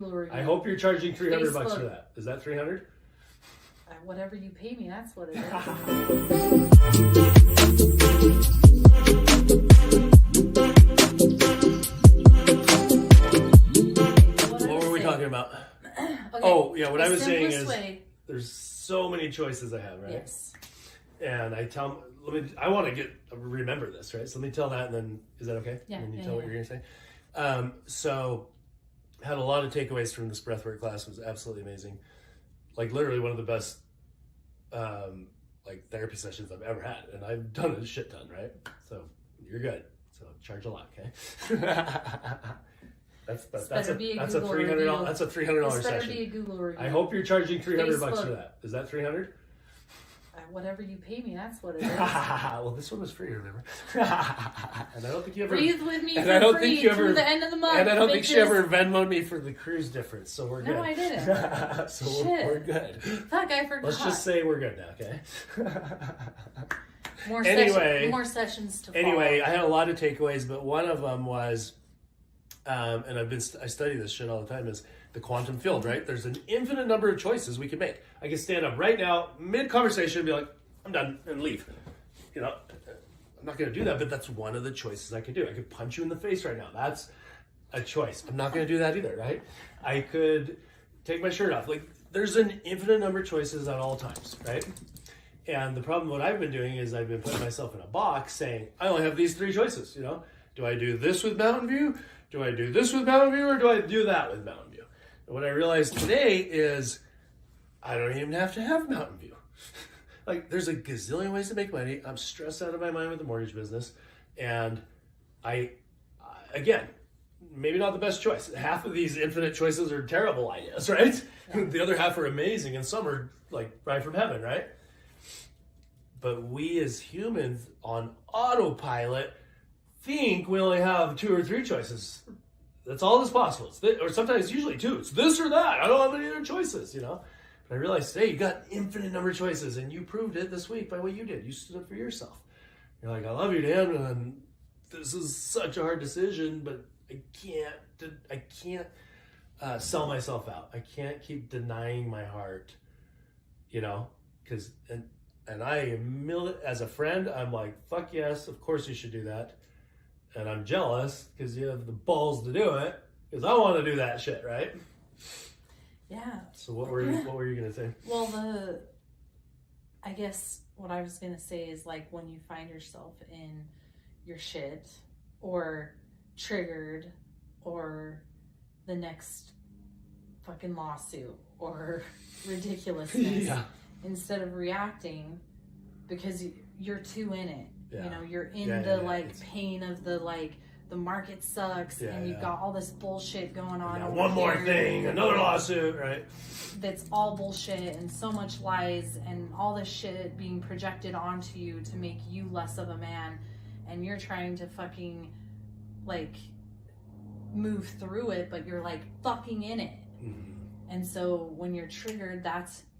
I hope you're charging $300 bucks for that. Is that $300? Whatever you pay me, that's what it is. What were we talking about? Okay. Oh, yeah, what I was saying is there's so many choices I have, right? Yes. And I tell I want to remember this, right? So let me tell that, and then, is that okay? Yeah. And you tell what you're going to say? So had a lot of takeaways from this breathwork class. It was absolutely amazing. Like literally one of the best like therapy sessions I've ever had. And I've done a shit ton, right? So you're good. So charge a lot, okay? That's a $300 that's a $300 session. Be a Google review. I hope you're charging $300 bucks for that. Is that $300? Whatever you pay me, that's what it is. Well, this one was free, remember? And I don't think you ever breathe with me for free through the end of the month. And I don't think she ever Venmo'd me for the cruise difference, so we're good. No, I didn't. So we're good. Fuck, I forgot. Let's just say we're good now, okay? More sessions to follow. Anyway, I had a lot of takeaways, but one of them was, and I study this shit all the time, is the quantum field, right? There's an infinite number of choices we can make. I can stand up right now, mid-conversation, and be like, I'm done, and leave. You know, I'm not going to do that, but that's one of the choices I could do. I could punch you in the face right now. That's a choice. I'm not going to do that either, right? I could take my shirt off. Like, there's an infinite number of choices at all times, right? And the problem, what I've been doing is I've been putting myself in a box saying, I only have these three choices, you know? Do I do this with Mountain View? Do I do this with Mountain View? Or do I do that with Mountain View? And what I realized today is I don't even have to have Mountain View. Like, there's a gazillion ways to make money. I'm stressed out of my mind with the mortgage business. And again, maybe not the best choice. Half of these infinite choices are terrible ideas, right? Yeah. The other half are amazing, and some are like right from heaven, right? But we as humans on autopilot think we only have 2 or 3 choices. That's all that's possible. Or sometimes, usually 2. It's this or that. I don't have any other choices, you know? But I realized today, you got an infinite number of choices, and you proved it this week by what you did. You stood up for yourself. You're like, I love you, Dan, and this is such a hard decision, but I can't sell myself out. I can't keep denying my heart, you know? Because, and I am, as a friend, I'm like, fuck yes, of course you should do that. And I'm jealous because you have the balls to do it, because I want to do that shit, right? Yeah. So what were you gonna say? Well, I guess what I was gonna say is, like, when you find yourself in your shit or triggered or the next fucking lawsuit or ridiculousness, yeah. Instead of reacting because you're too in it. Yeah. You know, you're in the pain of the market sucks, and you've got all this bullshit going on. One more thing, another lawsuit, right? That's all bullshit and so much lies and all this shit being projected onto you to make you less of a man, and you're trying to fucking like move through it, but you're like fucking in it. Mm-hmm. And so when you're triggered,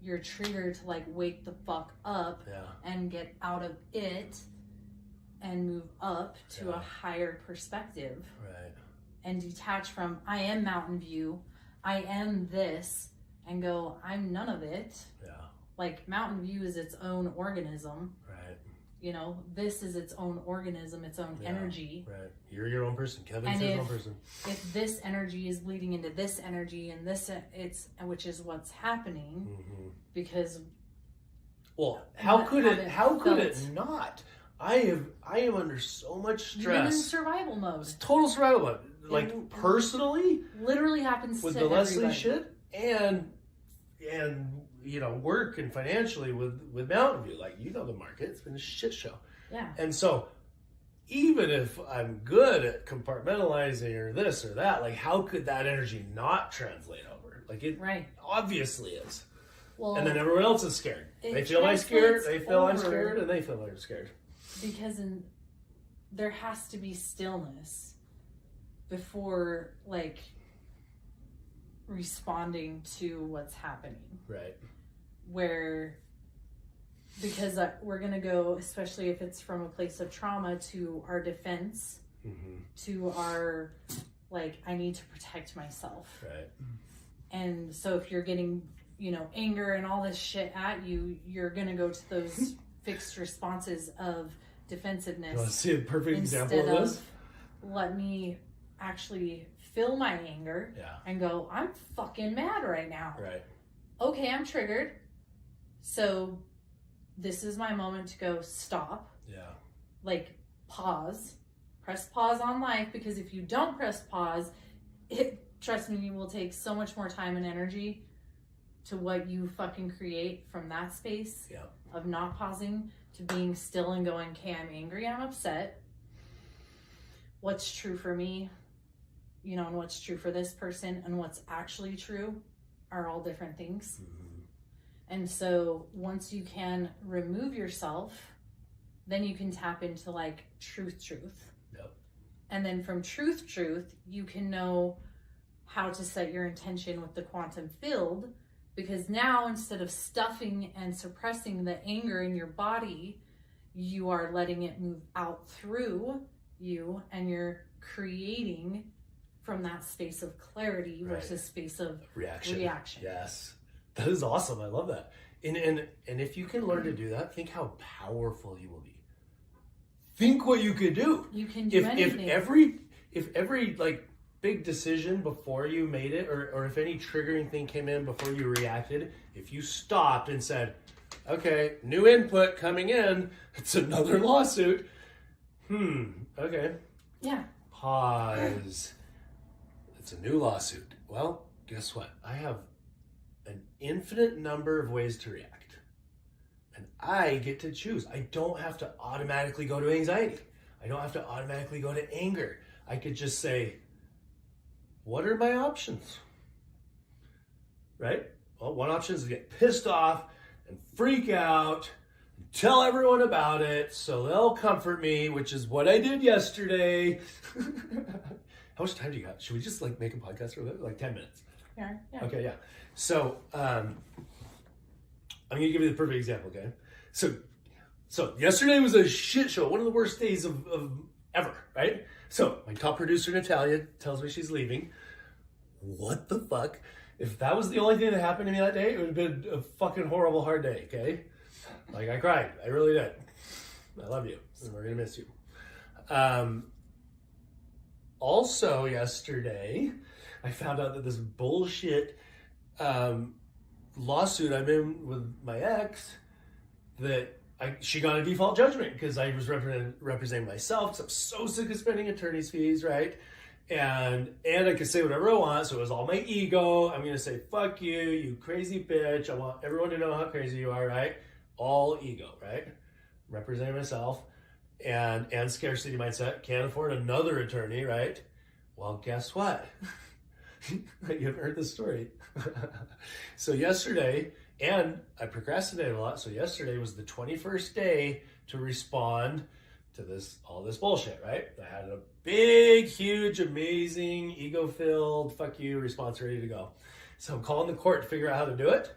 you're triggered to like wake the fuck up and get out of it and move up to a higher perspective. Right. And detach from, I am Mountain View, I am this, and go, I'm none of it. Yeah. Like, Mountain View is its own organism. Right. You know, this is its own organism, its own energy. Right. You're your own person. Kevin's his own person. If this energy is bleeding into this energy and this, which is what's happening, because. Well, how could it not? I am under so much stress. You're in survival mode. It's total survival mode. Like, personally, literally happens with to the Leslie everybody. shit, and you know, work and financially with Mountain View. Like, you know, the market, it's been a shit show. Yeah. And so, even if I'm good at compartmentalizing or this or that, like, how could that energy not translate over? Like, it obviously is. Well, and then everyone else is scared. They feel I'm scared. They feel I'm scared, and they feel I'm scared. Because there has to be stillness before, like, responding to what's happening. Right. Because we're going to go, especially if it's from a place of trauma, to our defense, to our like, I need to protect myself. Right. And so if you're getting, you know, anger and all this shit at you, you're going to go to those fixed responses of defensiveness. You want to see a perfect example of this? Let me actually feel my anger and go, I'm fucking mad right now. Right. Okay, I'm triggered. So this is my moment to go stop. Yeah. Like, pause. Press pause on life, because if you don't press pause, trust me, you will take so much more time and energy to what you fucking create from that space of not pausing to being still and going, okay, I'm angry, I'm upset. What's true for me, you know, and what's true for this person and what's actually true are all different things. Mm-hmm. And so once you can remove yourself, then you can tap into like truth. Yep. And then from truth, you can know how to set your intention with the quantum field, because now instead of stuffing and suppressing the anger in your body, you are letting it move out through you, and you're creating from that space of clarity versus space of reaction. Yes. That is awesome. I love that. And if you can learn to do that, think how powerful you will be. Think what you could do. You can do anything. If every like big decision before you made it, or if any triggering thing came in before you reacted, if you stopped and said, okay, new input coming in, it's another lawsuit. Okay. Yeah. Pause. It's a new lawsuit. Well, guess what? I have an infinite number of ways to react. And I get to choose. I don't have to automatically go to anxiety. I don't have to automatically go to anger. I could just say, what are my options? Right? Well, one option is to get pissed off and freak out and tell everyone about it so they'll comfort me, which is what I did yesterday. How much time do you got? Should we just like make a podcast for like 10 minutes? Yeah. Okay, yeah. So, I'm going to give you the perfect example, okay? So yesterday was a shit show, one of the worst days of ever, right? So my top producer, Natalia, tells me she's leaving. What the fuck? If that was the only thing that happened to me that day, it would have been a fucking horrible, hard day, okay? Like, I cried. I really did. I love you, and we're going to miss you. Also, yesterday, I found out that this bullshit lawsuit I'm in with my ex, that she got a default judgment because I was representing myself, because I'm so sick of spending attorney's fees, right? And I could say whatever I want, so it was all my ego. I'm going to say, fuck you, you crazy bitch. I want everyone to know how crazy you are, right? All ego, right? Representing myself and scarcity mindset. Can't afford another attorney, right? Well, guess what? You haven't heard this story. So yesterday, and I procrastinated a lot, so yesterday was the 21st day to respond to all this bullshit, right? I had a big, huge, amazing, ego-filled, fuck you response ready to go. So I'm calling the court to figure out how to do it,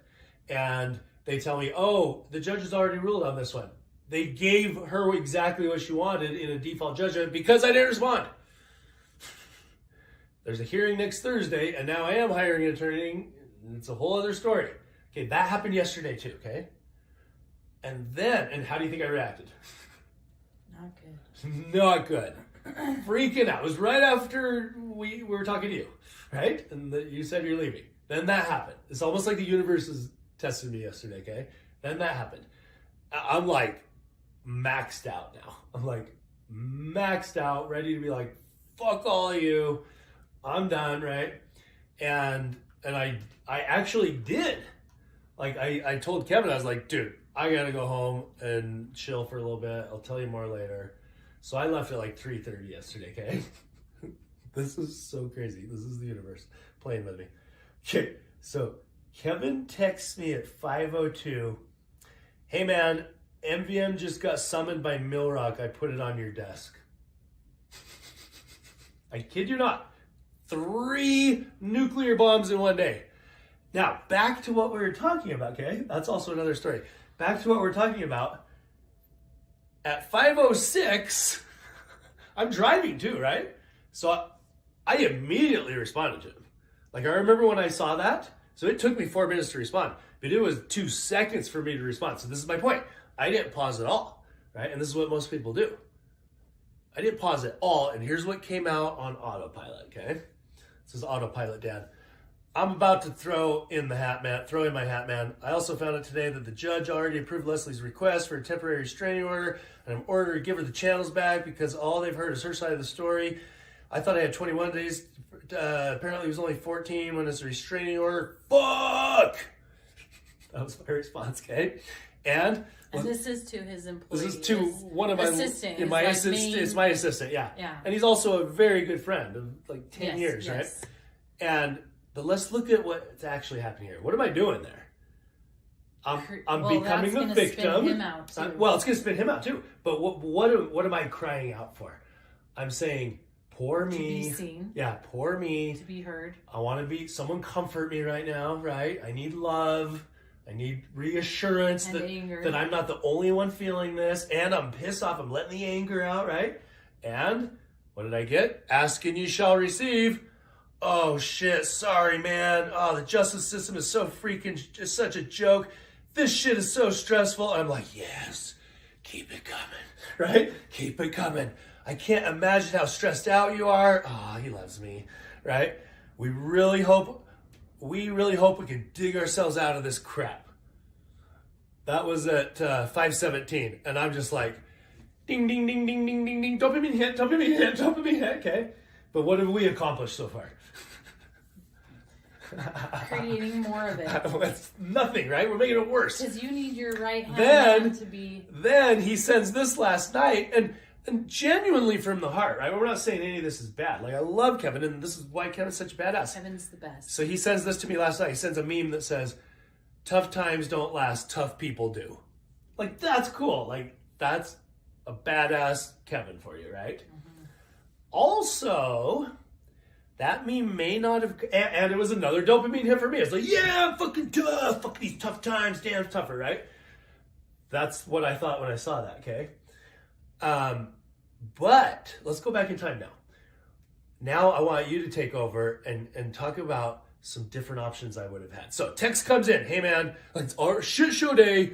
and they tell me, oh, the judge has already ruled on this one. They gave her exactly what she wanted in a default judgment because I didn't respond. There's a hearing next Thursday, and now I am hiring an attorney, and it's a whole other story. Okay, that happened yesterday too, okay? And how do you think I reacted? Not good. Not good. Freaking out. It was right after we were talking to you, right? And you said you're leaving. Then that happened. It's almost like the universe was testing me yesterday, okay? Then that happened. I'm like maxed out now. I'm like maxed out, ready to be like, fuck all of you. I'm done, right? And I actually did. Like I told Kevin, I was like, dude, I gotta go home and chill for a little bit. I'll tell you more later. So I left at like 3:30 yesterday, okay? This is so crazy. This is the universe playing with me. Okay, so Kevin texts me at 5:02. Hey man, MVM just got summoned by Millrock. I put it on your desk. I kid you not. 3 nuclear bombs in one day. Now, back to what we were talking about, okay? That's also another story. Back to what we're talking about. At 5:06, I'm driving too, right? So I immediately responded to him. Like, I remember when I saw that, so it took me 4 minutes to respond, but it was 2 seconds for me to respond. So this is my point. I didn't pause at all, right? And this is what most people do. I didn't pause at all, and here's what came out on autopilot, okay? This is autopilot, Dan. I'm about to throw in my hat, man. I also found out today that the judge already approved Leslie's request for a temporary restraining order, and I'm ordered to give her the channels back because all they've heard is her side of the story. I thought I had 21 days. Apparently it was only 14 when it's a restraining order. Fuck! That was my response, okay? And this is to his employee. This is to one of my assistant. It's my assistant, yeah. And he's also a very good friend of like 10 years, right? But let's look at what's actually happening here. What am I doing there? I'm becoming a victim. Spin him out too. Well, it's going to spin him out too. But what am I crying out for? I'm saying, poor me. To be seen. Yeah, poor me. To be heard. I want to be, someone comfort me right now, right? I need love. I need reassurance that I'm not the only one feeling this. And I'm pissed off. I'm letting the anger out, right? And what did I get? Ask and you shall receive. Oh shit, sorry man. Oh, the justice system is so freaking, just such a joke. This shit is so stressful. I'm like, yes, keep it coming, right? Keep it coming. I can't imagine how stressed out you are. Oh, he loves me, right? We really hope we can dig ourselves out of this crap. That was at 5:17, and I'm just like, ding, ding, ding, ding, ding, ding, ding. Dopamine hit, dopamine hit, dopamine hit. Okay, but what have we accomplished so far? Creating more of it. That's nothing, right? We're making it worse. Because you need your right hand to be. Then he sends this last night, and genuinely from the heart, right? We're not saying any of this is bad. Like, I love Kevin, and this is why Kevin's such a badass. Kevin's the best. So he sends this to me last night. He sends a meme that says, tough times don't last, tough people do. Like, that's cool. Like, that's a badass Kevin for you, right? Mm-hmm. Also, that meme may not have, and it was another dopamine hit for me. It's like, yeah, I'm fucking tough. Fuck these tough times. Damn tougher, right? That's what I thought when I saw that, okay? But let's go back in time now. Now I want you to take over and talk about some different options I would have had. So text comes in. Hey man, it's our shit show day.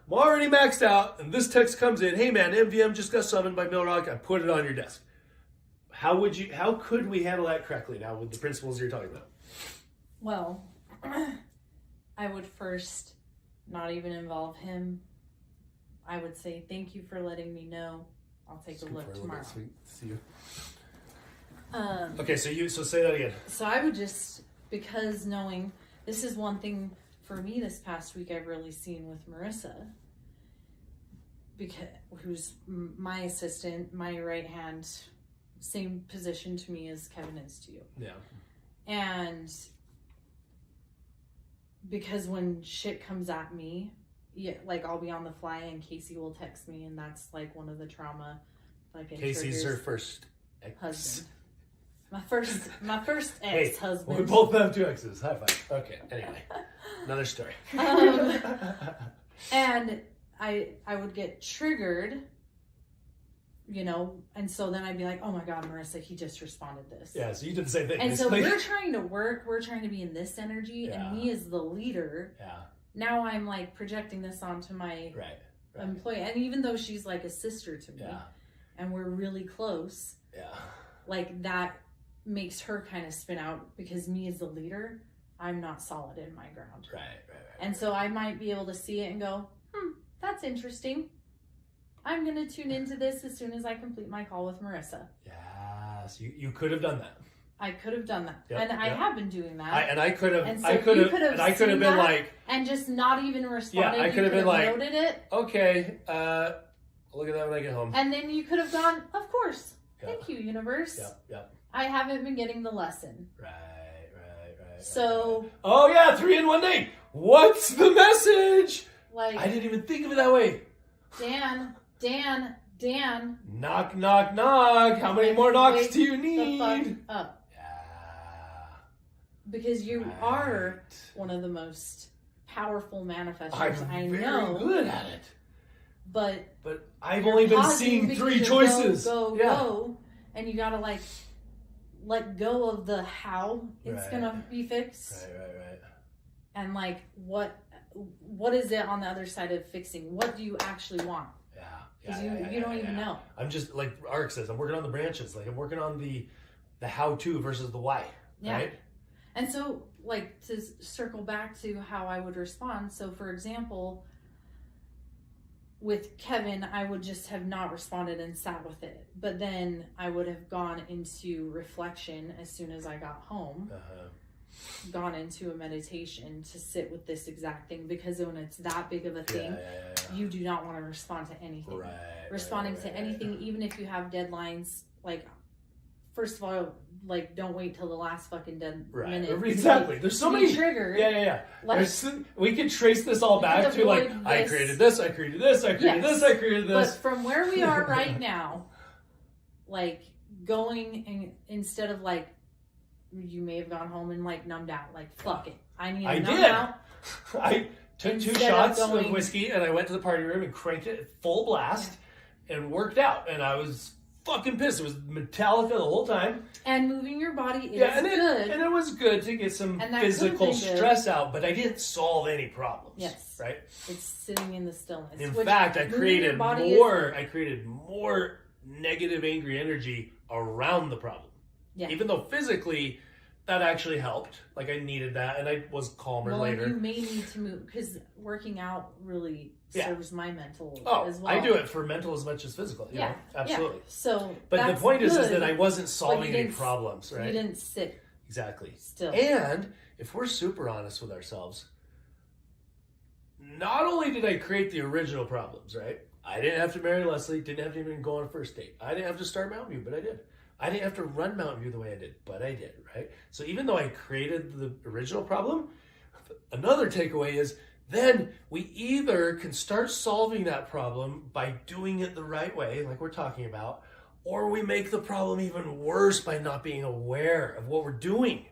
I'm already maxed out. And this text comes in. Hey man, MVM just got summoned by Milrock. I put it on your desk. How could we handle that correctly now with the principles you're talking about? Well, I would first not even involve him. I would say, thank you for letting me know. I'll take a look tomorrow. See you. Okay, so say that again. So I would just, because knowing, this is one thing for me this past week I've really seen with Marissa, because who's my assistant, my right hand, same position to me as Kevin is to you. Yeah. And because when shit comes at me, yeah, like I'll be on the fly and Casey will text me, and that's like one of the trauma. Like Casey's her first husband. My first ex-husband. Hey, we both have 2 exes. High five. Okay. Anyway, another story. And I would get triggered, you know, and so then I'd be like, oh my God, Marissa, he just responded this. Yeah. So you did the same thing. And so we're trying to work. We're trying to be in this energy, and me as the leader. Yeah. Now I'm like projecting this onto my employee. And even though she's like a sister to me and we're really close, like that makes her kind of spin out, because me as the leader, I'm not solid in my ground. Right. And so I might be able to see it and go, that's interesting. I'm going to tune into this as soon as I complete my call with Marissa. Yes, you could have done that. I could have done that. Yep, I have been doing that. I could have been been like, and just not even responded. Yeah, I could have been like, noted it. Okay, I'll look at that when I get home. And then you could have gone, of course. Thank you, universe. Yep. I haven't been getting the lesson. Right. So. Oh yeah, 3 in 1 day. What's the message? Like, I didn't even think of it that way. Dan. Knock. How many more knocks do you need? The fuck up. Because you are one of the most powerful manifestors I know. I'm good at it. But I've only been seeing 3 choices. Go. And you gotta like let go of the how it's Right. gonna be fixed. Right. And like what is it on the other side of fixing? What do you actually want? Because you don't even know. I'm just like Ark says, I'm working on the branches. Like I'm working on the how to versus the why. Yeah. Right? And so like to circle back to how I would respond. So for example, with Kevin, I would just have not responded and sat with it. But then I would have gone into reflection as soon as I got home. Gone into a meditation to sit with this exact thing, because when it's that big of a thing, you do not want to respond to anything. Responding to anything, even if you have deadlines, like, first of all, like, don't wait till the last fucking minute. Exactly. There's so many triggers. Yeah. Like, we can trace this all back to like, I created this, I created this, I created this, I created this. But from where we are right now, like, going and instead of like, you may have gone home and like numbed out, like, fuck it, I need to numb out. I took 2 shots of whiskey and I went to the party room and cranked it full blast and worked out, and I was fucking pissed. It was Metallica the whole time. And moving your body is good. And it was good to get some physical stress out, but I didn't solve any problems. Yes. Right? It's sitting in the stillness. In fact, I created more negative, angry energy around the problem. Yeah. Even though physically that actually helped. Like, I needed that, and I was calmer later. You may need to move, because working out really serves my mental as well. I do it for mental as much as physical. You know? Absolutely. Yeah. So, but the point is that I wasn't solving any problems, right? You didn't sit still. And if we're super honest with ourselves, not only did I create the original problems, right? I didn't have to marry Leslie, didn't have to even go on a first date. I didn't have to start Mountain View, but I did. I didn't have to run Mountain View the way I did, but I did, right? So even though I created the original problem, another takeaway is then we either can start solving that problem by doing it the right way, like we're talking about, or we make the problem even worse by not being aware of what we're doing.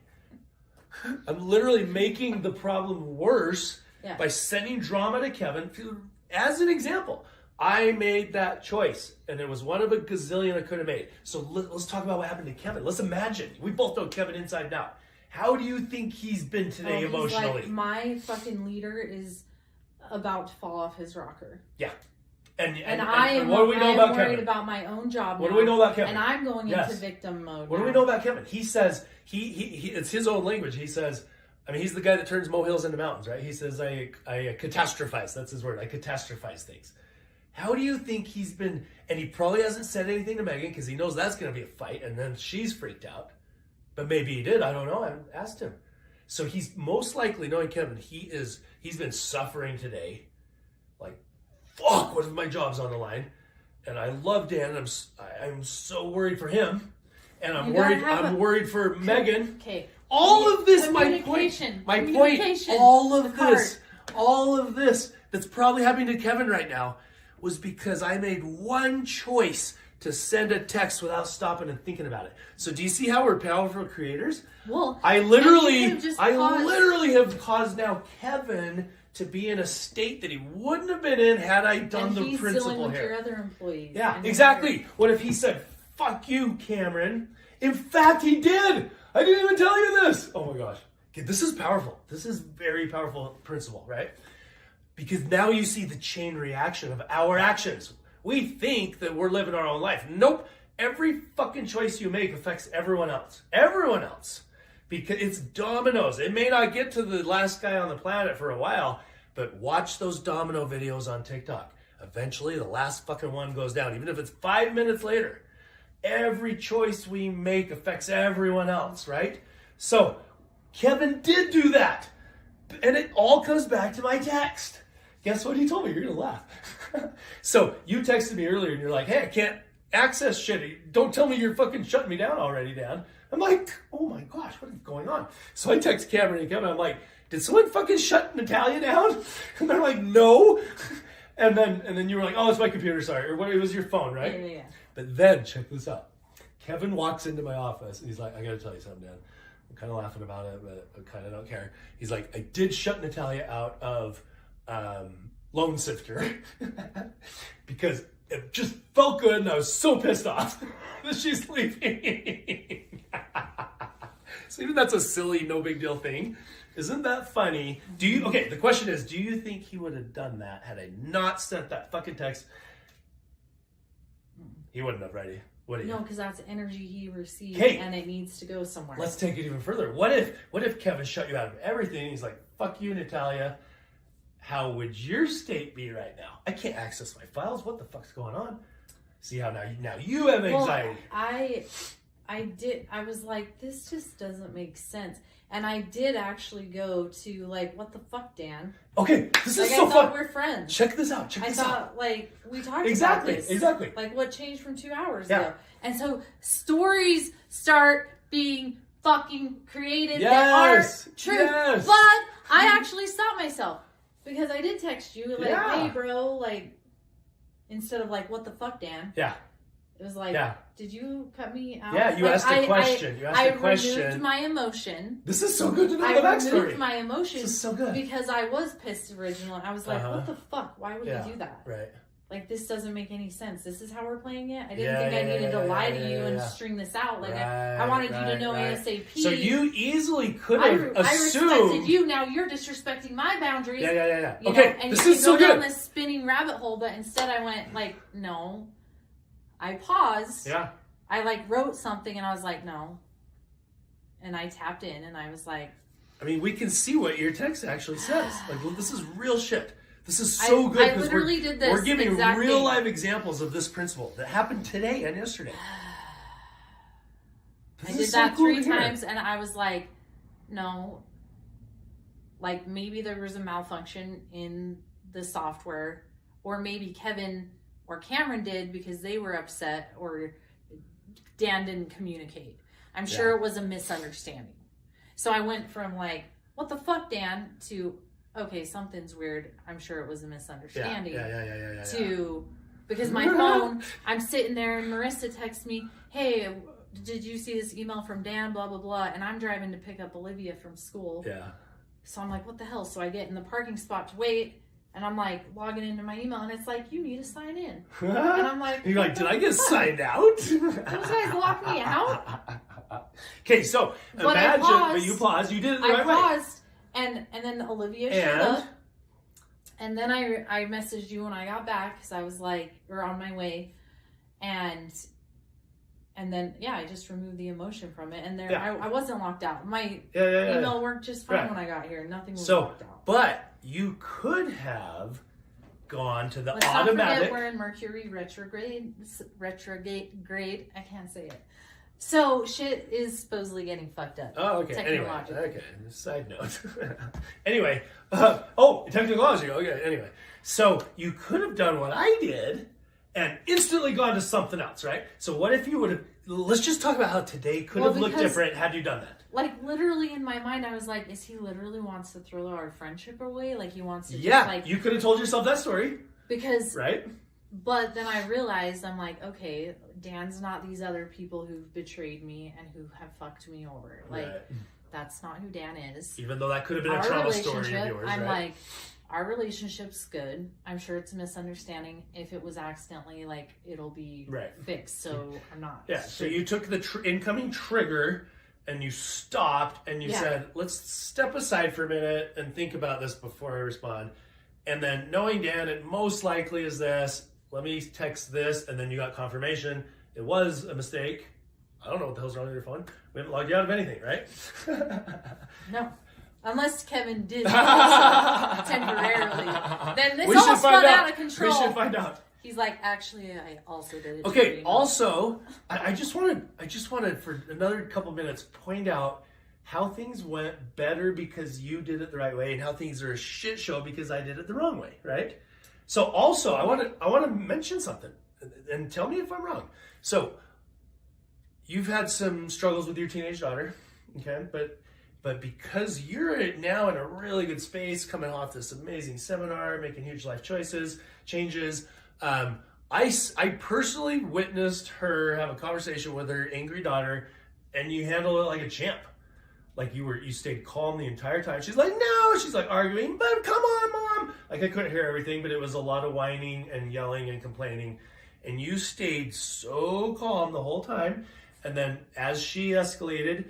I'm literally making the problem worse by sending drama to Kevin. As an example, I made that choice, and it was one of a gazillion I could have made. So let's talk about what happened to Kevin. Let's imagine. We both know Kevin inside and out. How do you think he's been today emotionally? Like, my fucking leader is about to fall off his rocker. Yeah. And what do we know about Kevin? I'm worried about my own job What do we know about Kevin? And I'm going into victim mode. What do we know about Kevin? He says, he it's his own language. He says, I mean, he's the guy that turns molehills into mountains, right? He says, I catastrophize. That's his word. I catastrophize things. How do you think he's been, and he probably hasn't said anything to Megan because he knows that's going to be a fight, and then she's freaked out. But maybe he did. I don't know. I haven't asked him. So he's most likely, knowing Kevin, he's been suffering today. Like, fuck, what if my job's on the line? And I love Dan. I'm so worried for him. And I'm worried for Megan. Okay. All of this, my point, all of this that's probably happening to Kevin right now was because I made one choice to send a text without stopping and thinking about it. So do you see how we're powerful creators? Well, I literally have caused now Kevin to be in a state that he wouldn't have been in had I done the principle here. And he's dealing with your other employees. Yeah, exactly. What if he said, fuck you, Cameron? In fact, he did. I didn't even tell you this. Oh my gosh. Okay, this is powerful. This is very powerful principle, right? Because now you see the chain reaction of our actions. We think that we're living our own life. Nope. Every fucking choice you make affects everyone else. Everyone else. Because it's dominoes. It may not get to the last guy on the planet for a while, but watch those domino videos on TikTok. Eventually, the last fucking one goes down, even if it's 5 minutes later. Every choice we make affects everyone else, right? So, Kevin did do that. And it all comes back to my text. Guess what he told me? You're going to laugh. So, you texted me earlier and you're like, hey, I can't access shit. Don't tell me you're fucking shutting me down already, Dan. I'm like, oh my gosh, what is going on? So I text Cameron and Kevin. I'm like, did someone fucking shut Natalia down? And they're like, no. And then you were like, oh, it's my computer, sorry. Or what? It was your phone, right? Yeah. But then, check this out. Kevin walks into my office and he's like, I got to tell you something, Dan. I'm kind of laughing about it, but I kind of don't care. He's like, I did shut Natalia out of Lone Sifter because it just felt good, and I was so pissed off that she's leaving. So even that's a silly, no big deal thing. Isn't that funny? Okay, the question is, do you think he would have done that had I not sent that fucking text? He wouldn't have, right? Would he? No, because that's energy he received, Hey, and it needs to go somewhere. Let's take it even further. What if Kevin shut you out of everything? He's like, fuck you, Natalia. How would your state be right now? I can't access my files. What the fuck's going on? See how now you have anxiety. Well, I was like, this just doesn't make sense. And I did actually go to like, what the fuck, Dan? Okay, this is like, so I thought fun. we're friends. Check this out. I thought, like, we talked exactly, about this. Exactly. Like, what changed from 2 hours Yeah. ago? And so stories start being fucking created that aren't true. Yes. But I actually stopped myself because I did text you like, hey, bro, like, instead of like, what the fuck, Dan? Yeah. It was like, did you cut me out? Yeah, you like, asked a question. I removed my emotion. This is so good to know the backstory. I removed my emotion. This is so good. Because I was pissed originally. I was like, what the fuck? Why would you do that? Right. Like, this doesn't make any sense. This is how we're playing it? I didn't think I needed to lie to you and string this out. Like, I wanted you to know ASAP. So you easily could have assumed. I respected you. Now you're disrespecting my boundaries. Yeah. You Okay, know, and this you is so go good. down this spinning rabbit hole, but instead I went like, no. I paused. Yeah. I like wrote something and I was like, no. And I tapped in and I was like, I mean, we can see what your text actually says. Like, well, this is real shit. This is so good because we're giving real life examples of this principle that happened today and yesterday. I did that 3 times and I was like, no. Like, maybe there was a malfunction in the software, or maybe Kevin or Cameron did because they were upset, or Dan didn't communicate. I'm sure it was a misunderstanding. So I went from like, what the fuck, Dan, to, okay, something's weird. I'm sure it was a misunderstanding. Yeah. To, because my phone, I'm sitting there and Marissa texts me, hey, did you see this email from Dan, blah, blah, blah. And I'm driving to pick up Olivia from school. Yeah. So I'm like, what the hell? So I get in the parking spot to wait. And I'm like logging into my email, and it's like, you need to sign in. And I'm like, you're like, did I get signed out? Those guys locked me out. Okay, so imagine, but you paused. You did it the right way. I paused, and then Olivia showed up. And then I messaged you when I got back because I was like, we're on my way, and then I just removed the emotion from it, and there I wasn't locked out. My email worked just fine when I got here. Nothing was locked out. But you could have gone to the Let's automatic. not forget we're in Mercury retrograde. I can't say it. So shit is supposedly getting fucked up. Oh, okay. Anyway, side note. Anyway, technology. Okay. Anyway, so you could have done what I did and instantly gone to something else, right? So what if you would have? Let's just talk about how today could have looked different had you done that. Like, literally in my mind, I was like, is he literally wants to throw our friendship away? Like, he wants to just, like... you could have told yourself that story. Because... Right? But then I realized, I'm like, okay, Dan's not these other people who've betrayed me and who have fucked me over. Like, that's not who Dan is. Even though that could have been a trauma story of yours, I'm like, our relationship's good. I'm sure it's a misunderstanding. If it was accidentally, like, it'll be fixed. So I'm not. Yeah, so you took the incoming trigger... and you stopped and you said, let's step aside for a minute and think about this before I respond. And then knowing Dan, it most likely is this. Let me text this. And then you got confirmation. It was a mistake. I don't know what the hell's wrong with your phone. We haven't logged you out of anything, right? No. Unless Kevin did temporarily. Then this all spun out of control. We should find out. He's like, actually, I also did it. Okay, also, I just wanted for another couple minutes point out how things went better because you did it the right way and how things are a shit show because I did it the wrong way, right? So also, I want to mention something and tell me if I'm wrong. So, you've had some struggles with your teenage daughter, okay? But because you're now in a really good space, coming off this amazing seminar, making huge life changes, I personally witnessed her have a conversation with her angry daughter, and you handle it like a champ. Like you stayed calm the entire time. She's like, no, she's like arguing, but come on, Mom. Like I couldn't hear everything, but it was a lot of whining and yelling and complaining. And you stayed so calm the whole time. And then as she escalated,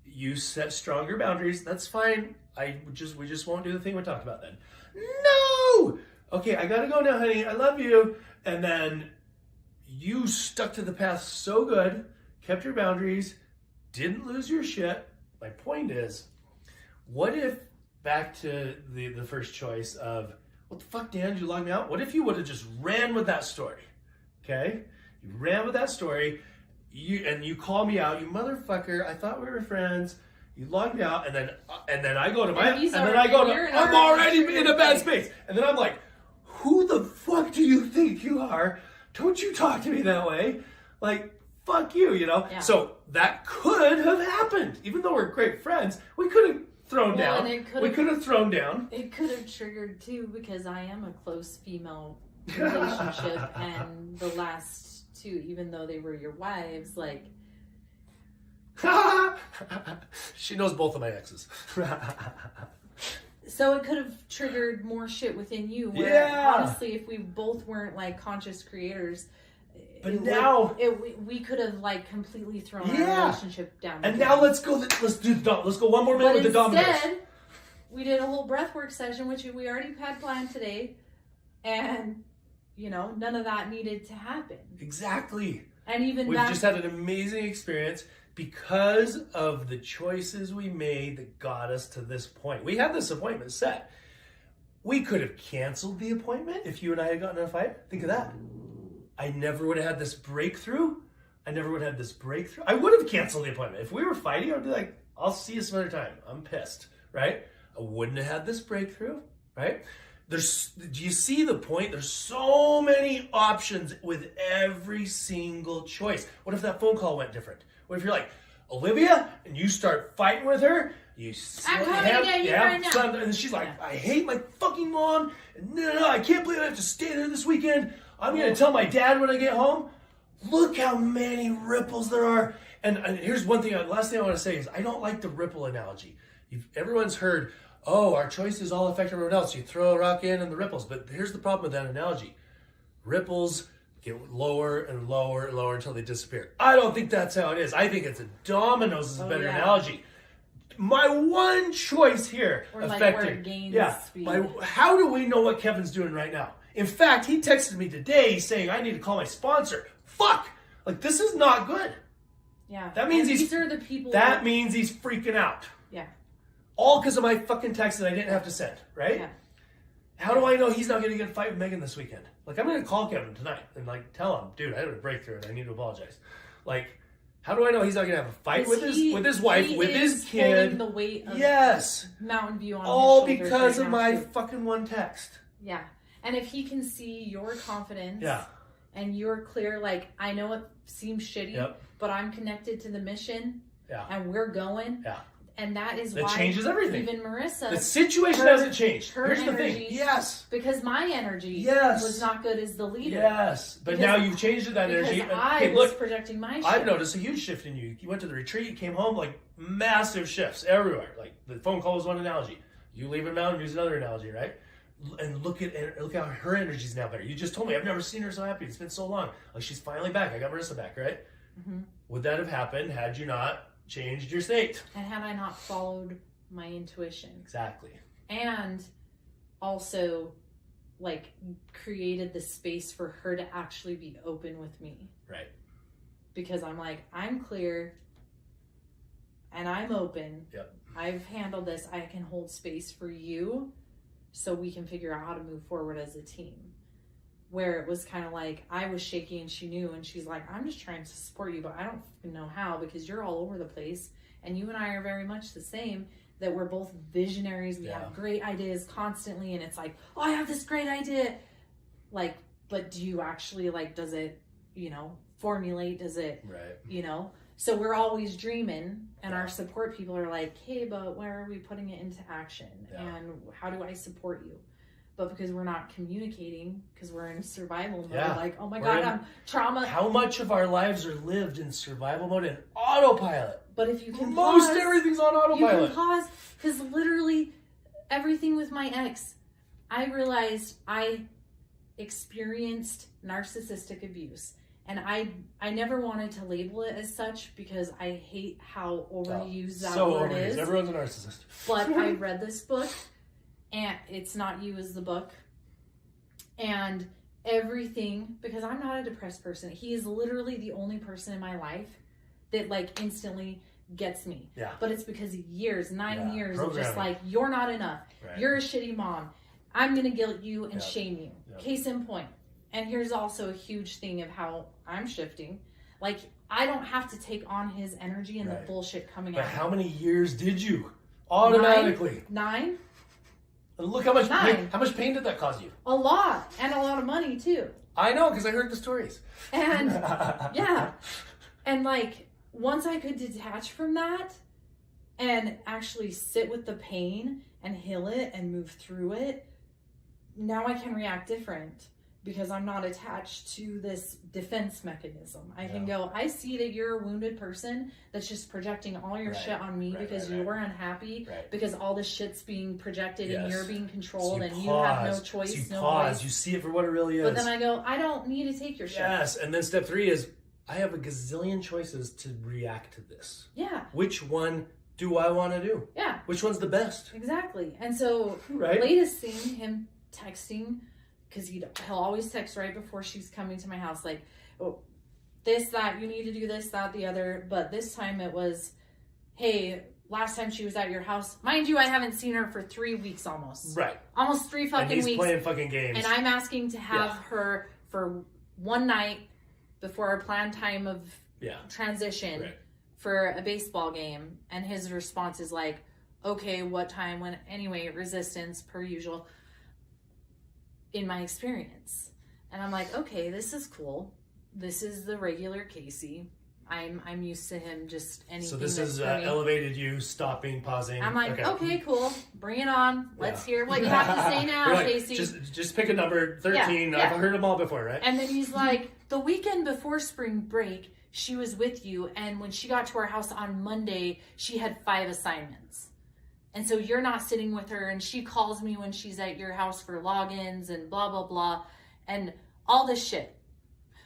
you set stronger boundaries. That's fine. We just won't do the thing we talked about then. No! Okay, I gotta go now, honey. I love you. And then you stuck to the path so good, kept your boundaries, didn't lose your shit. My point is, what if, back to the first choice of, what the fuck, Dan, did you log me out? What if you would have just ran with that story? Okay? You ran with that story, you call me out, you motherfucker, I thought we were friends, you logged me out, and then I go to I'm already in a bad space. And then I'm like, who the fuck do you think you are? Don't you talk to me that way. Like, fuck you, you know? Yeah. So that could have happened. Even though we're great friends, we could have thrown down. We could have thrown down. It could have triggered too, because I am a close female relationship, and the last two, even though they were your wives, like... She knows both of my exes. So it could have triggered more shit within you. Where honestly, if we both weren't like conscious creators, we could have like completely thrown our relationship down. And now let's go one more minute with the dominoes. Instead, we did a whole breathwork session, which we already had planned today, and none of that needed to happen. Exactly. And even we've just had an amazing experience. Because of the choices we made that got us to this point. We had this appointment set. We could have canceled the appointment if you and I had gotten in a fight. Think of that. I never would have had this breakthrough. I would have canceled the appointment. If we were fighting, I would be like, I'll see you some other time. I'm pissed, right? I wouldn't have had this breakthrough, right? Do you see the point? There's so many options with every single choice. What if that phone call went different? What if you're like, Olivia, and you start fighting with her, and she's like, I hate my fucking mom, and no, I can't believe I have to stay there this weekend. I'm going to tell my dad when I get home. Look how many ripples there are. And here's one thing, last thing I want to say is, I don't like the ripple analogy. Everyone's heard, our choices all affect everyone else. You throw a rock in and the ripples. But here's the problem with that analogy. Ripples get lower and lower and lower until they disappear. I don't think that's how it is. I think it's a dominoes is a better analogy. My one choice here affected. How do we know what Kevin's doing right now? In fact, he texted me today saying I need to call my sponsor. Fuck! Like, this is not good. Yeah. That means these are the people. That means he's freaking out. Yeah. All because of my fucking text that I didn't have to send, right? Yeah. How do I know he's not going to get a fight with Megan this weekend? Like, I'm going to call Kevin tonight and, like, tell him, dude, I had a breakthrough and I need to apologize. Like, how do I know he's not going to have a fight with his wife, with his kid? The weight of Mountain View on all his shoulders because right of my fucking one text. Yeah. And if he can see your confidence and you're clear, like, I know it seems shitty, but I'm connected to the mission and we're going. Yeah. And that is why changes everything. Even Marissa, the situation hasn't changed. Here's the energy, thing. Yes. Because my energy was not good as the leader. Yes. But now you've changed that energy. I was projecting my shit. I've noticed a huge shift in you. You went to the retreat, you came home, like massive shifts everywhere. Like the phone call was one analogy. You leave a mountain, use another analogy, right? And look how her energy's now better. You just told me I've never seen her so happy. It's been so long. Like, she's finally back. I got Marissa back, right? Mm-hmm. Would that have happened had you not changed your state? And had I not followed my intuition? Exactly. And also, like, created the space for her to actually be open with me. Right. Because I'm like, I'm clear and I'm open. Yep. I've handled this. I can hold space for you so we can figure out how to move forward as a team. Where it was kind of like, I was shaky and she knew, and she's like, I'm just trying to support you, but I don't know how, because you're all over the place. And you and I are very much the same, that we're both visionaries. We have great ideas constantly, and it's like, oh, I have this great idea. Like, but do you actually, like, does it, formulate? Does it, So we're always dreaming, and our support people are like, hey, but where are we putting it into action? Yeah. And how do I support you? But because we're not communicating, because we're in survival mode, like, oh my God, I'm trauma. How much of our lives are lived in survival mode and autopilot? But if you can most pause, everything's on you autopilot. can pause, because literally everything with my ex, I realized I experienced narcissistic abuse. And I never wanted to label it as such because I hate how overused that word is. Everyone's a narcissist. But I read this book, and It's Not You is the book. And everything, because I'm not a depressed person. He is literally the only person in my life that like instantly gets me. Yeah. But it's because years, 9 years of just Programming. like, you're not enough. Right. You're a shitty mom. I'm going to guilt you and shame you. Yep. Case in point. And here's also a huge thing of how I'm shifting. Like, I don't have to take on his energy and the bullshit coming out. But how many years did you? Automatically. 9? And look how much pain did that cause you? A lot. And a lot of money, too. I know, because I heard the stories. And, yeah. And, like, once I could detach from that and actually sit with the pain and heal it and move through it, now I can react different. Because I'm not attached to this defense mechanism. I can go, I see that you're a wounded person that's just projecting all your shit on me because you're unhappy, because all this shit's being projected and you're being controlled and you have no choice. So you no pause, voice. you see it for what it really is. But then I go, I don't need to take your shit. Yes, and then step 3 is, I have a gazillion choices to react to this. Yeah. Which one do I want to do? Yeah. Which one's the best? Exactly. And so, latest thing, him texting, because he'll always text right before she's coming to my house, like, oh, this, that, you need to do this, that, the other. But this time it was, hey, last time she was at your house, mind you, I haven't seen her for 3 weeks almost. Right. Almost 3 fucking and he's weeks. playing fucking games. And I'm asking to have her for one night before our planned time of transition for a baseball game. And his response is like, okay, what time? When? Anyway, resistance per usual. In my experience. And I'm like, okay, this is cool. This is the regular Casey. I'm used to him just anything. So this is elevated you, stopping, pausing. I'm like, okay, cool. Bring it on. Let's hear what you have to say now, like, Casey. Just pick a number, 13. I've heard them all before, right? And then he's like, the weekend before spring break, she was with you. And when she got to our house on Monday, she had 5 assignments. And so you're not sitting with her, and she calls me when she's at your house for logins and blah, blah, blah, and all this shit.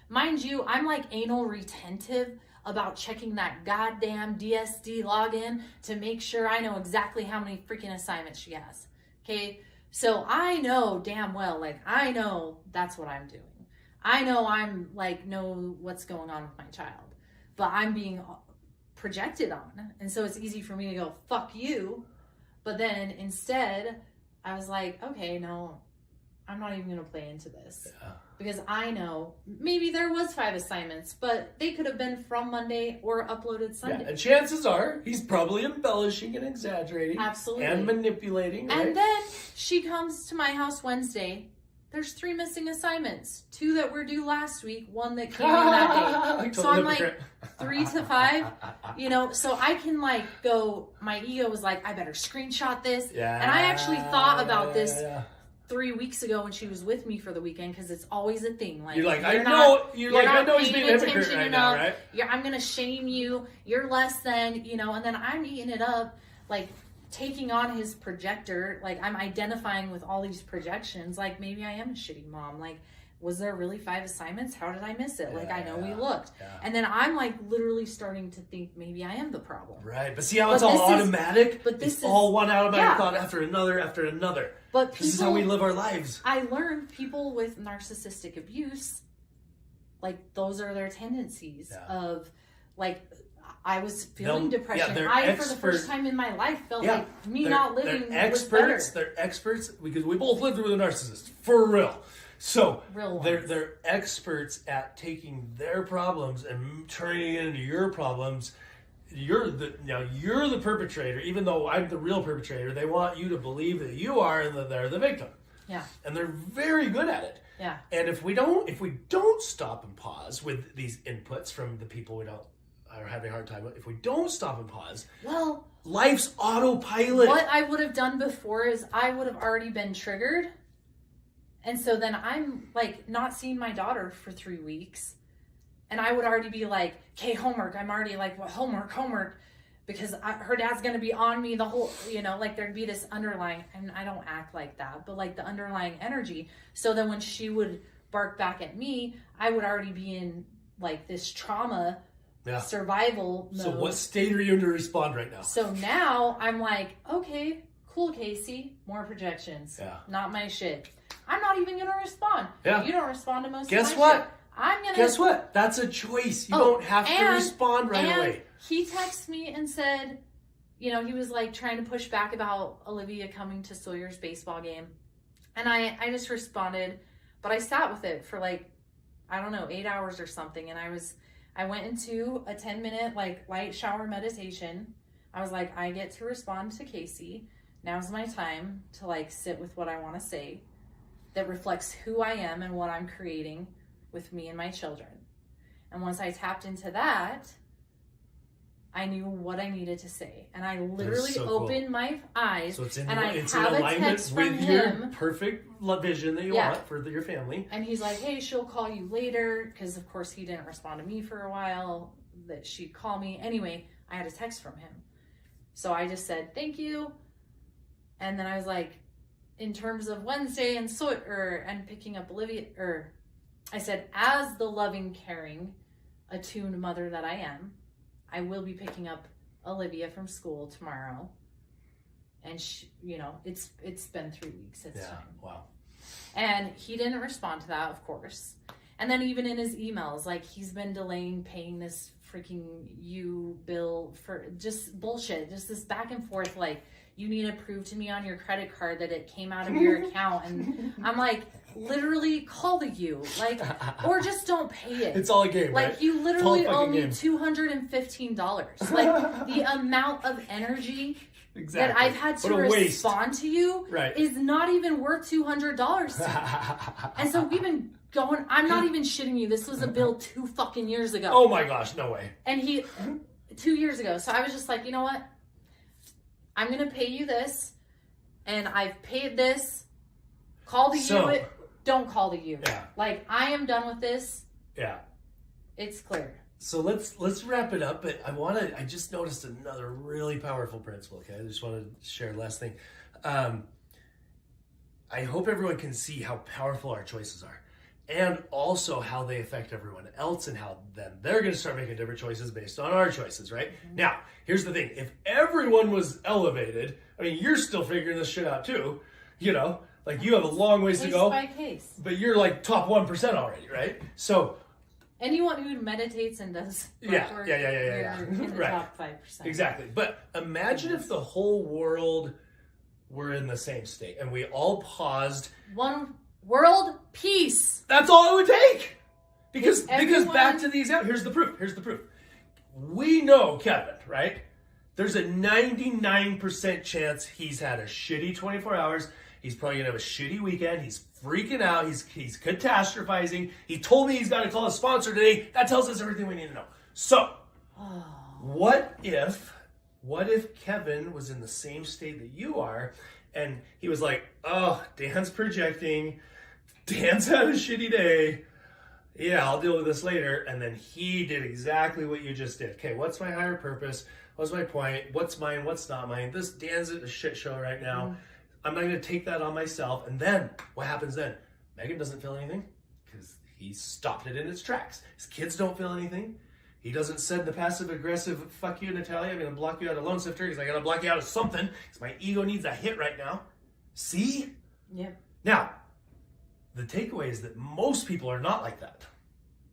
Mind you, I'm like anal retentive about checking that goddamn DSD login to make sure I know exactly how many freaking assignments she has. Okay? So I know damn well, like, I know that's what I'm doing. I know I'm like, know what's going on with my child, but I'm being projected on. And so it's easy for me to go, fuck you. But then instead, I was like, okay, no, I'm not even going to play into this. Yeah. Because I know maybe there was 5 assignments, but they could have been from Monday or uploaded Sunday. Yeah, and chances are he's probably embellishing and exaggerating. Absolutely. And manipulating. Right? And then she comes to my house Wednesday. There's 3 missing assignments. 2 that were due last week, 1 that came in that day. So I'm like, 3 to 5, you know, so I can like go, my ego was like, I better screenshot this. Yeah. And I actually thought about this 3 weeks ago when she was with me for the weekend, because it's always a thing. Like, you're like, I know he's being a hypocrite right now, right? I'm going to shame you. You're less than, you know, and then I'm eating it up, like, taking on his projector. Like, I'm identifying with all these projections. Like, maybe I am a shitty mom. Like, was there really 5 assignments? How did I miss it? Like, I know we looked. Yeah. And then I'm like literally starting to think maybe I am the problem. Right. But see how it's all automatic? But this is all one automatic thought after another. But people, this is how we live our lives. I learned people with narcissistic abuse, like, those are their tendencies of, like, I was feeling depression. For the first time in my life, felt like me not living was better. They're experts, because we both lived with a narcissist, for real. So they're experts at taking their problems and turning it into your problems. You're the perpetrator, even though I'm the real perpetrator. They want you to believe that you are and that they're the victim. Yeah. And they're very good at it. Yeah. And if we don't stop and pause with these inputs from the people we are having a hard time with, if we don't stop and pause, well, life's autopilot. What I would have done before is I would have already been triggered. And so then I'm like not seeing my daughter for 3 weeks. And I would already be like, okay, homework. I'm already like, well, homework. because her dad's going to be on me the whole, like there'd be this underlying, and I don't act like that, but like the underlying energy. So then when she would bark back at me, I would already be in like this trauma survival mode. So what state are you in to respond right now? So now I'm like, okay, cool, Casey, more projections. Yeah. Not my shit. I'm not even going to respond. Yeah. You don't respond to most Guess of my what? shit. I'm going to... Guess what? That's a choice. You don't have to respond right away. He texted me and said, he was like trying to push back about Olivia coming to Sawyer's baseball game. And I just responded, but I sat with it for like, I don't know, 8 hours or something. And I went into a 10-minute like light shower meditation. I was like, I get to respond to Casey. Now's my time to like sit with what I want to say that reflects who I am and what I'm creating with me and my children. And once I tapped into that, I knew what I needed to say. And I literally opened my eyes, so it's in, and I it's have in a text from with him. your perfect vision that you want for your family. And he's like, hey, she'll call you later. Because, of course, he didn't respond to me for a while, that she'd call me. Anyway, I had a text from him. So I just said, thank you. And then I was like, in terms of Wednesday and picking up Olivia, I said, as the loving, caring, attuned mother that I am, I will be picking up Olivia from school tomorrow. And she, it's been 3 weeks. It's time. Wow. And he didn't respond to that, of course. And then even in his emails, like he's been delaying paying this freaking bill for just bullshit. Just this back and forth, like, you need to prove to me on your credit card that it came out of your account. And I'm like, literally call the U, like, or just don't pay it. It's all a game, like, right? you literally owe me game. $215. Like, the amount of energy exactly. that I've had to respond to you is not even worth $200 to me. And so we've been going, I'm not even shitting you. This was a bill 2 fucking years ago. Oh my gosh, no way. And 2 years ago. So I was just like, you know what? I'm going to pay you this, and I've paid this. Call the U. Don't call the U. Yeah. Like, I am done with this. Yeah. It's clear. So let's wrap it up. But I just noticed another really powerful principle. Okay, I just want to share last thing. I hope everyone can see how powerful our choices are, and also how they affect everyone else, and how then they're going to start making different choices based on our choices, right? Mm-hmm. Now, here's the thing. If everyone was elevated, I mean, you're still figuring this shit out too, like you have a long ways to go. Case by case. But you're like top 1% already, right? So anyone who meditates and does work, you're in the top 5%. Exactly. But imagine if the whole world were in the same state and we all paused. One world peace. That's all it would take. Because back to the example, here's the proof. We know Kevin, right? There's a 99% chance he's had a shitty 24 hours. He's probably going to have a shitty weekend. He's freaking out. He's catastrophizing. He told me he's got to call a sponsor today. That tells us everything we need to know. So, what if Kevin was in the same state that you are, and he was like, oh, Dan's projecting. Dan's had a shitty day. Yeah, I'll deal with this later. And then he did exactly what you just did. Okay, what's my higher purpose? What's my point? What's mine? What's not mine? Dan's at a shit show right now. Mm. I'm not going to take that on myself. And then, what happens then? Megan doesn't feel anything because he stopped it in its tracks. His kids don't feel anything. He doesn't send the passive-aggressive, fuck you, Natalia, I'm going to block you out of Lone Sifter because I got to block you out of something because my ego needs a hit right now. See? Yeah. Now, the takeaway is that most people are not like that.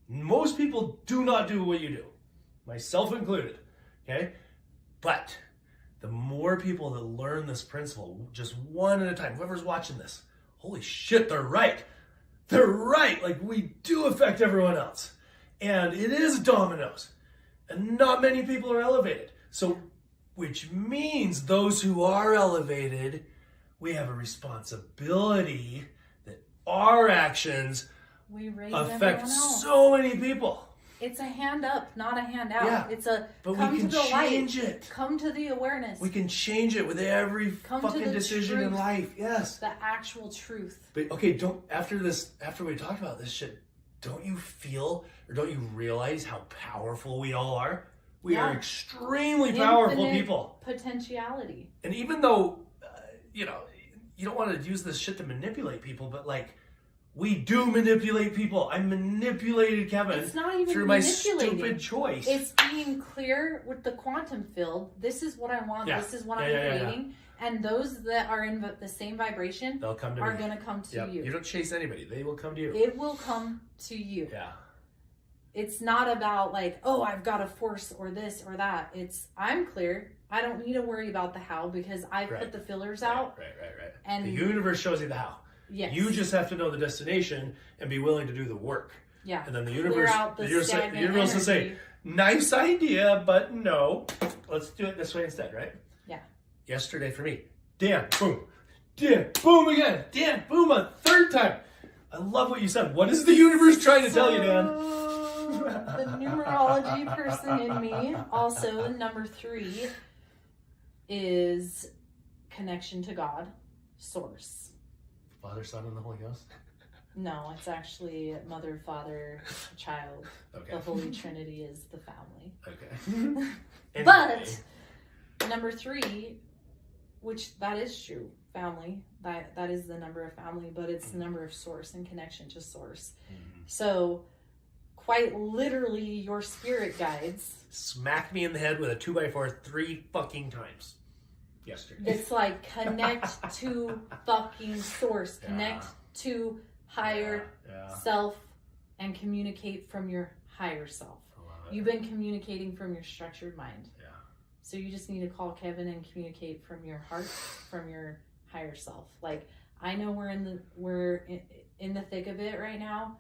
Most people do not do what you do, myself included, okay? But the more people that learn this principle, just one at a time, whoever's watching this, holy shit, they're right. They're right. Like, we do affect everyone else. And it is dominoes. And not many people are elevated. So, which means those who are elevated, we have a responsibility that our actions affect so many people. It's a hand up, not a hand out. Yeah, it's a but come we can to the change light. it. Come to the awareness. We can change it with every fucking decision truth. In life. Yes. The actual truth. But okay, after we talked about this shit, don't you feel or don't you realize how powerful we all are? We are extremely powerful Infinite people. Potentiality. And even though, you know, you don't want to use this shit to manipulate people, but like, we do manipulate people. I manipulated Kevin It's not even through my manipulating. stupid choice. It's being clear with the quantum field. This is what I want. Yeah. This is what Yeah, I'm yeah, creating. And those that are in the same vibration They'll come to are me. going to come to Yep. you. You don't chase anybody. They will come to you. It will come to you. Yeah. It's not about like, oh, I've got to force or this or that. It's, I'm clear. I don't need to worry about the how because I put the fillers out. Right. And the universe shows you the how. Yes. You just have to know the destination and be willing to do the work. Yeah. And then the Clear universe, out the stagnant universe will say, energy. nice idea, but no. Let's do it this way instead, right? Yeah. Yesterday for me, Dan, boom. Dan, boom again. Dan, boom a third time. I love what you said. What is the universe trying to tell you, Dan? The numerology person in me, also number 3, is connection to God, source. Father, Son, and the Holy Ghost? No, it's actually mother, father, child. Okay. The Holy Trinity is the family. Okay. Anyway. But number 3, which that is true, family. That is the number of family, but it's the number of source and connection to source. Mm-hmm. So quite literally your spirit guides Smacked me in the head with a 2x4 3 fucking times yesterday. it's like connect to fucking source, connect to higher self and communicate from your higher self. You've been communicating from your structured mind. Yeah. So you just need to call Kevin and communicate from your heart, from your higher self. Like, I know we're in the thick of it right now.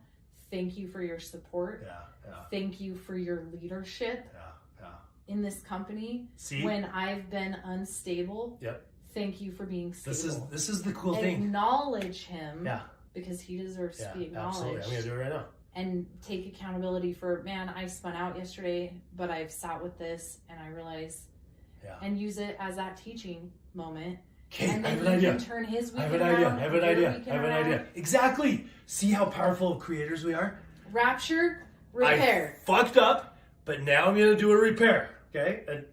Thank you for your support. Yeah. Thank you for your leadership in this company. See? When I've been unstable. Yep. Thank you for being stable. This is the cool thing. Acknowledge him. Yeah. Because he deserves to be acknowledged. Absolutely. I'm gonna do it right now. And take accountability for, man, I spun out yesterday, but I've sat with this and I realized, and use it as that teaching moment. Okay, and I then have an idea. Can turn his I have weekend an idea. around, I have an your idea. weekend I have an around. idea. Exactly. See how powerful creators we are? Rapture, repair. I fucked up, but now I'm gonna do a repair. Okay, and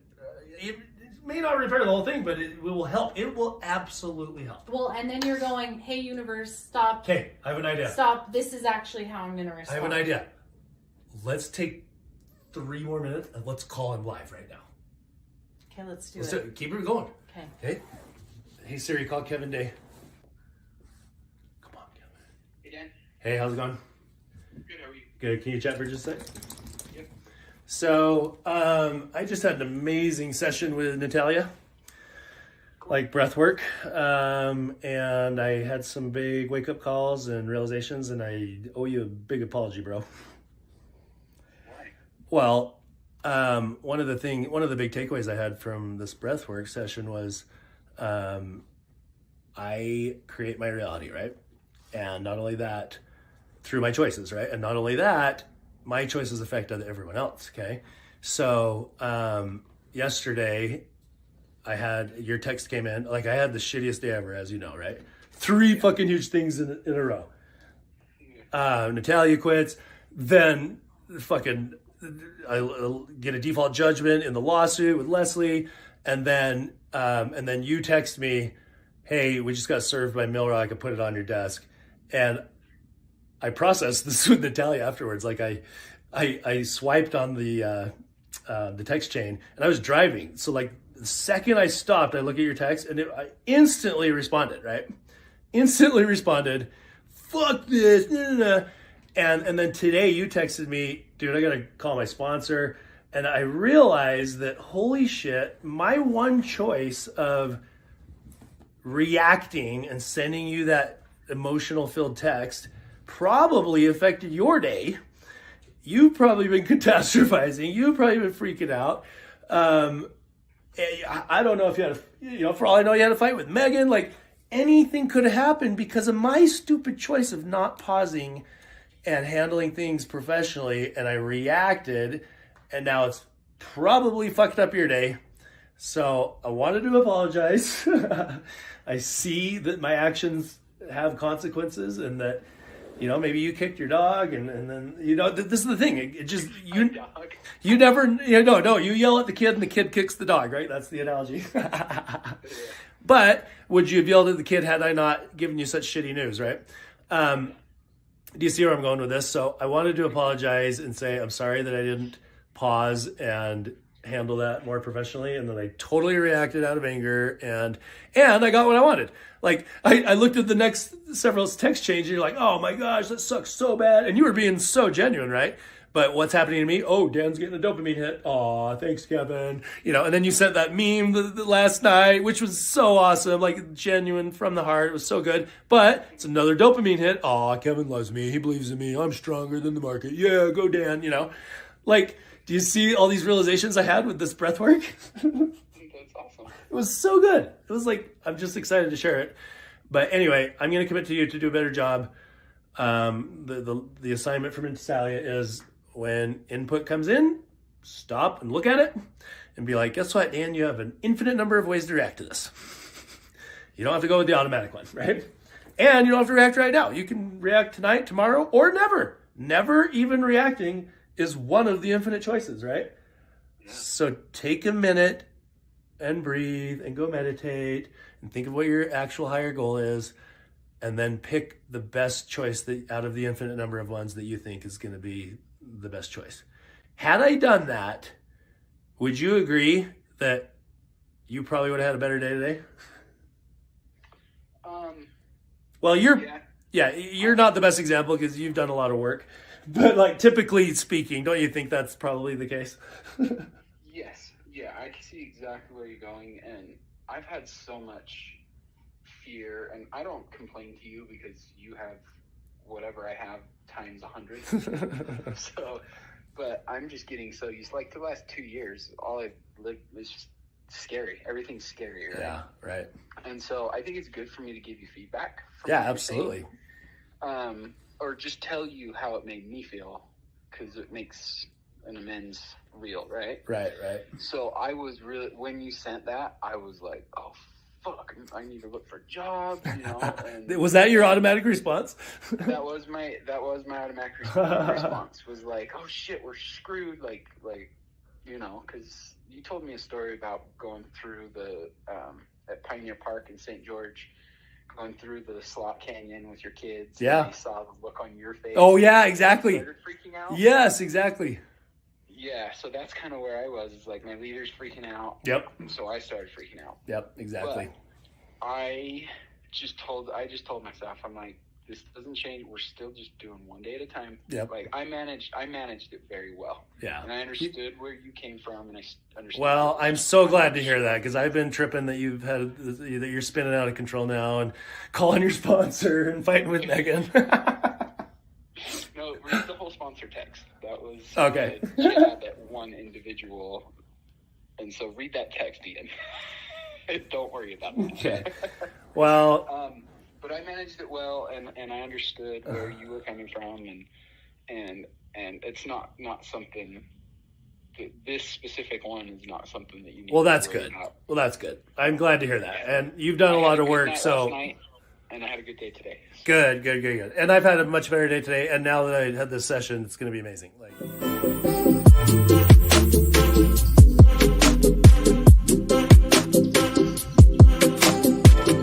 it may not repair the whole thing, but it will help. It will absolutely help. Well, and then you're going, hey, universe, stop. Okay, I have an idea. Stop. This is actually how I'm going to respond. I have an idea. Let's take 3 more minutes and let's call him live right now. Okay, let's do it. Keep it going. Okay. Hey Siri, call Kevin Day. Come on, Kevin. Hey, Dan. Hey, how's it going? Good, how are you? Good. Can you chat for just a sec? Yep. So, I just had an amazing session with Natalia, like breath work, and I had some big wake-up calls and realizations, and I owe you a big apology, bro. Why? Well, one of the big takeaways I had from this breath work session was, I create my reality, right? And not only that, through my choices, right? And not only that, my choices affect everyone else, okay? So, yesterday, I had, your text came in, like I had the shittiest day ever, as you know, right? 3 fucking huge things in a row. Natalia quits, then fucking, I get a default judgment in the lawsuit with Leslie, and then you text me, hey, we just got served by Milrock, I could put it on your desk. And I processed this with Natalia afterwards. Like I swiped on the text chain, and I was driving. So like the second I stopped, I look at your text, and I instantly responded. Right, instantly responded. Fuck this. Nah, nah, nah. And then today you texted me, dude, I gotta call my sponsor, and I realized that holy shit, my one choice of reacting and sending you that emotional filled text probably affected your day. You've probably been catastrophizing. You've probably been freaking out. I don't know if you had, for all I know, you had a fight with Megan. Like anything could have happened because of my stupid choice of not pausing and handling things professionally. And I reacted, and now it's probably fucked up your day. So I wanted to apologize. I see that my actions have consequences, and that You know, maybe you kicked your dog, and then, you know, this is the thing. It just, My dog. you never, you know, no, you yell at the kid and the kid kicks the dog, right? That's the analogy. But would you have yelled at the kid had I not given you such shitty news, right? Do you see where I'm going with this? So I wanted to apologize and say, I'm sorry that I didn't pause and handle that more professionally, and then I totally reacted out of anger, and I got what I wanted. Like, I looked at the next several text changes, you're like, oh my gosh, that sucks so bad, and you were being so genuine, right? But what's happening to me? Oh, Dan's getting a dopamine hit. Aw, thanks, Kevin. You know, and then you sent that meme the last night, which was so awesome, like genuine from the heart. It was so good. But it's another dopamine hit. Aw, Kevin loves me. He believes in me. I'm stronger than the market. Yeah, go Dan, you know. Like, do you see all these realizations I had with this breath work? That's awesome. It was so good. It was like, I'm just excited to share it. But anyway, I'm going to commit to you to do a better job. The assignment from Natalia is, when input comes in, stop and look at it and be like, guess what, Dan? You have an infinite number of ways to react to this. You don't have to go with the automatic one, right? And you don't have to react right now. You can react tonight, tomorrow, or never. Never even reacting is one of the infinite choices, right? Yeah. So take a minute and breathe and go meditate and think of what your actual higher goal is, and then pick the best choice that out of the infinite number of ones that you think is going to be the best choice. Had I done that, would you agree that you probably would have had a better day today? Well, you're not the best example because you've done a lot of work, but like typically speaking, don't you think that's probably the case? Yes. Yeah, I can see exactly where you're going, and I've had so much fear, and I don't complain to you because you have whatever I have times 100. So, but I'm just getting so used. Like the last 2 years, all I've lived was just scary. Everything's scary, right? Yeah, right. And so I think it's good for me to give you feedback. Yeah, absolutely. Or just tell you how it made me feel, because it makes an amends real, right? Right. So I was really, when you sent that, I was like, oh, fuck, I need to look for jobs, you know. And was that your automatic response? that was my automatic response. Was like, oh shit, we're screwed. Like you know, because you told me a story about going through the at Pioneer Park in St. George, going through the slot canyon with your kids. Yeah. And you saw the look on your face. Oh yeah, exactly. Started freaking out. Yes, exactly. Yeah, so that's kind of where I was. It's like my leader's freaking out. Yep. So I started freaking out. Yep, exactly. But I just told myself, I'm like, this doesn't change. We're still just doing one day at a time. Yep. Like I managed it very well. Yeah. And I understood where you came from, and I understood. Well, I'm so glad to hear that, because I've been tripping that that you're spinning out of control now and calling your sponsor and fighting with Megan. No, read the whole sponsor text. That was okay. Jab at one individual, and so read that text, Ian. Don't worry about it. Okay. Well. But I managed it well, and I understood where you were coming from, and it's not something. This specific one is not something that you need. Well, that's to worry good. about. Well, that's good. I'm glad to hear that, and you've done a lot of work. So. Last night, and I had a good day today. So. Good. And I've had a much better day today, and now that I had this session, it's going to be amazing. Like.